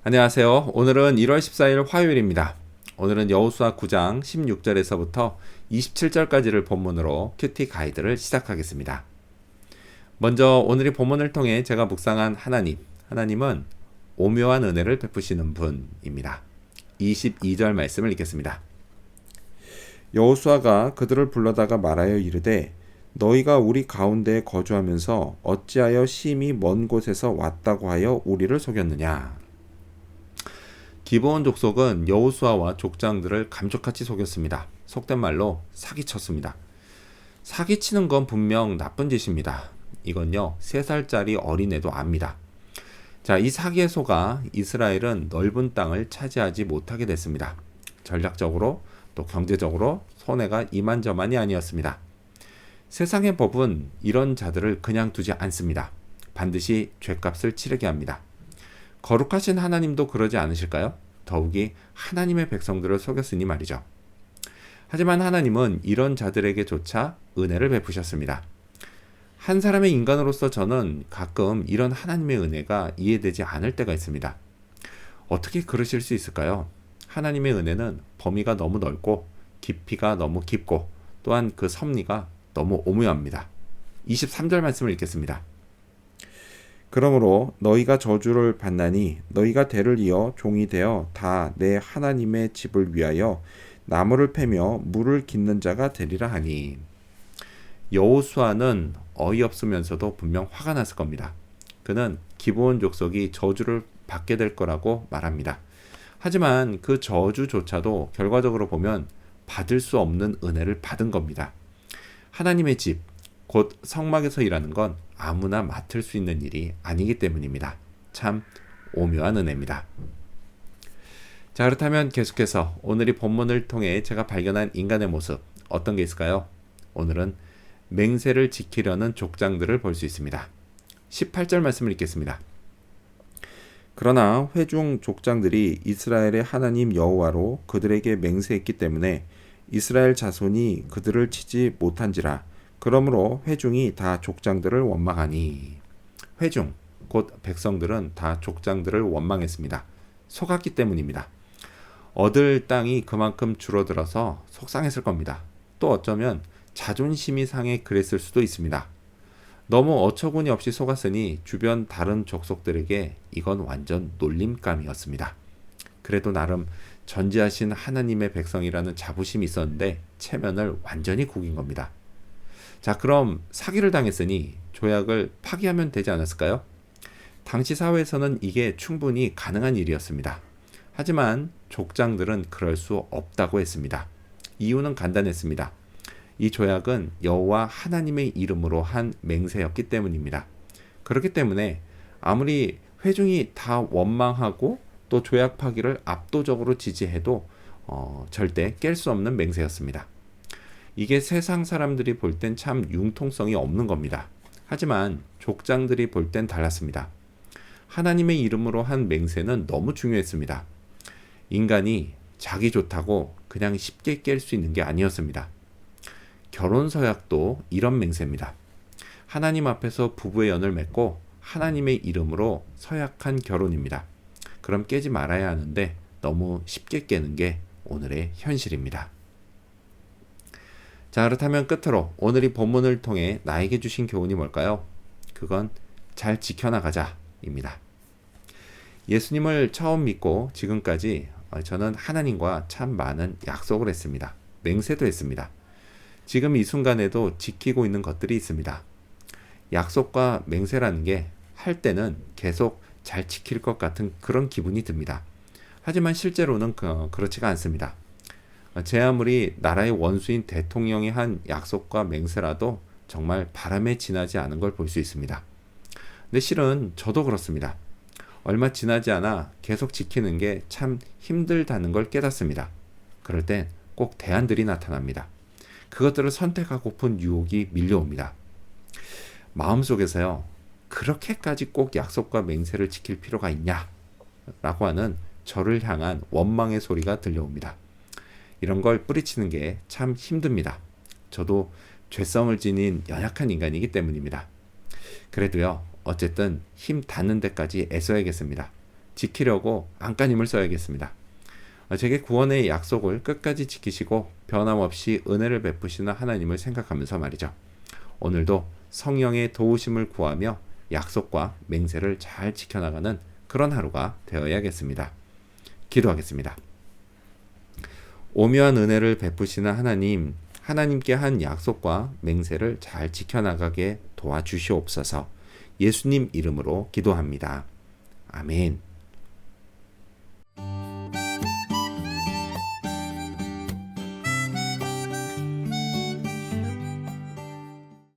안녕하세요. 오늘은 1월 14일 화요일입니다. 오늘은 여호수아 9장 16절에서부터 27절까지를 본문으로 큐티 가이드를 시작하겠습니다. 먼저 오늘의 본문을 통해 제가 묵상한 하나님은 오묘한 은혜를 베푸시는 분입니다. 22절 말씀을 읽겠습니다. 여호수아가 그들을 불러다가 말하여 이르되 너희가 우리 가운데에 거주하면서 어찌하여 심히 먼 곳에서 왔다고 하여 우리를 속였느냐. 기브온 족속은 여호수아와 족장들을 감쪽같이 속였습니다. 속된 말로 사기쳤습니다. 사기치는 건 분명 나쁜 짓입니다. 이건요 3살짜리 어린애도 압니다. 자, 이 사기에 속아 이스라엘은 넓은 땅을 차지하지 못하게 됐습니다. 전략적으로 또 경제적으로 손해가 이만저만이 아니었습니다. 세상의 법은 이런 자들을 그냥 두지 않습니다. 반드시 죗값을 치르게 합니다. 거룩하신 하나님도 그러지 않으실까요? 더욱이 하나님의 백성들을 속였으니 말이죠. 하지만 하나님은 이런 자들에게조차 은혜를 베푸셨습니다. 한 사람의 인간으로서 저는 가끔 이런 하나님의 은혜가 이해되지 않을 때가 있습니다. 어떻게 그러실 수 있을까요? 하나님의 은혜는 범위가 너무 넓고 깊이가 너무 깊고 또한 그 섭리가 너무 오묘합니다. 23절 말씀을 읽겠습니다. 그러므로 너희가 저주를 받나니 너희가 대를 이어 종이 되어 다 내 하나님의 집을 위하여 나무를 패며 물을 깃는 자가 되리라 하니. 여호수아는 어이없으면서도 분명 화가 났을 겁니다. 그는 기브온 족속이 저주를 받게 될 거라고 말합니다. 하지만 그 저주조차도 결과적으로 보면 받을 수 없는 은혜를 받은 겁니다. 하나님의 집, 곧 성막에서 일하는 건 아무나 맡을 수 있는 일이 아니기 때문입니다. 참 오묘한 은혜입니다. 자, 그렇다면 계속해서 오늘 이 본문을 통해 제가 발견한 인간의 모습 어떤 게 있을까요? 오늘은 맹세를 지키려는 족장들을 볼 수 있습니다. 18절 말씀을 읽겠습니다. 그러나 회중 족장들이 이스라엘의 하나님 여호와로 그들에게 맹세했기 때문에 이스라엘 자손이 그들을 치지 못한지라. 그러므로 회중이 다 족장들을 원망하니. 회중, 곧 백성들은 다 족장들을 원망했습니다. 속았기 때문입니다. 얻을 땅이 그만큼 줄어들어서 속상했을 겁니다. 또 어쩌면 자존심이 상해 그랬을 수도 있습니다. 너무 어처구니 없이 속았으니 주변 다른 족속들에게 이건 완전 놀림감이었습니다. 그래도 나름 전지하신 하나님의 백성이라는 자부심이 있었는데 체면을 완전히 구긴 겁니다. 자, 그럼 사기를 당했으니 조약을 파기하면 되지 않았을까요? 당시 사회에서는 이게 충분히 가능한 일이었습니다. 하지만 족장들은 그럴 수 없다고 했습니다. 이유는 간단했습니다. 이 조약은 여호와 하나님의 이름으로 한 맹세였기 때문입니다. 그렇기 때문에 아무리 회중이 다 원망하고 또 조약 파기를 압도적으로 지지해도 절대 깰 수 없는 맹세였습니다. 이게 세상 사람들이 볼 땐 참 융통성이 없는 겁니다. 하지만 족장들이 볼 땐 달랐습니다. 하나님의 이름으로 한 맹세는 너무 중요했습니다. 인간이 자기 좋다고 그냥 쉽게 깰 수 있는 게 아니었습니다. 결혼 서약도 이런 맹세입니다. 하나님 앞에서 부부의 연을 맺고 하나님의 이름으로 서약한 결혼입니다. 그럼 깨지 말아야 하는데 너무 쉽게 깨는 게 오늘의 현실입니다. 자, 그렇다면 끝으로 오늘 이 본문을 통해 나에게 주신 교훈이 뭘까요? 그건 잘 지켜나가자입니다. 예수님을 처음 믿고 지금까지 저는 하나님과 참 많은 약속을 했습니다. 맹세도 했습니다. 지금 이 순간에도 지키고 있는 것들이 있습니다. 약속과 맹세라는 게 할 때는 계속 잘 지킬 것 같은 그런 기분이 듭니다. 하지만 실제로는 그렇지가 않습니다. 제 아무리 나라의 원수인 대통령이 한 약속과 맹세라도 정말 바람에 지나지 않은 걸 볼 수 있습니다. 근데 실은 저도 그렇습니다. 얼마 지나지 않아 계속 지키는 게 참 힘들다는 걸 깨닫습니다. 그럴 땐 꼭 대안들이 나타납니다. 그것들을 선택하고픈 유혹이 밀려옵니다. 마음속에서요, 그렇게까지 꼭 약속과 맹세를 지킬 필요가 있냐? 라고 하는 저를 향한 원망의 소리가 들려옵니다. 이런 걸 뿌리치는 게 참 힘듭니다. 저도 죄성을 지닌 연약한 인간이기 때문입니다. 그래도요, 어쨌든 힘 닿는 데까지 애써야겠습니다. 지키려고 안간힘을 써야겠습니다. 제게 구원의 약속을 끝까지 지키시고 변함없이 은혜를 베푸시는 하나님을 생각하면서 말이죠. 오늘도 성령의 도우심을 구하며 약속과 맹세를 잘 지켜나가는 그런 하루가 되어야겠습니다. 기도하겠습니다. 오묘한 은혜를 베푸시는 하나님, 하나님께 한 약속과 맹세를 잘 지켜나가게 도와주시옵소서. 예수님 이름으로 기도합니다. 아멘.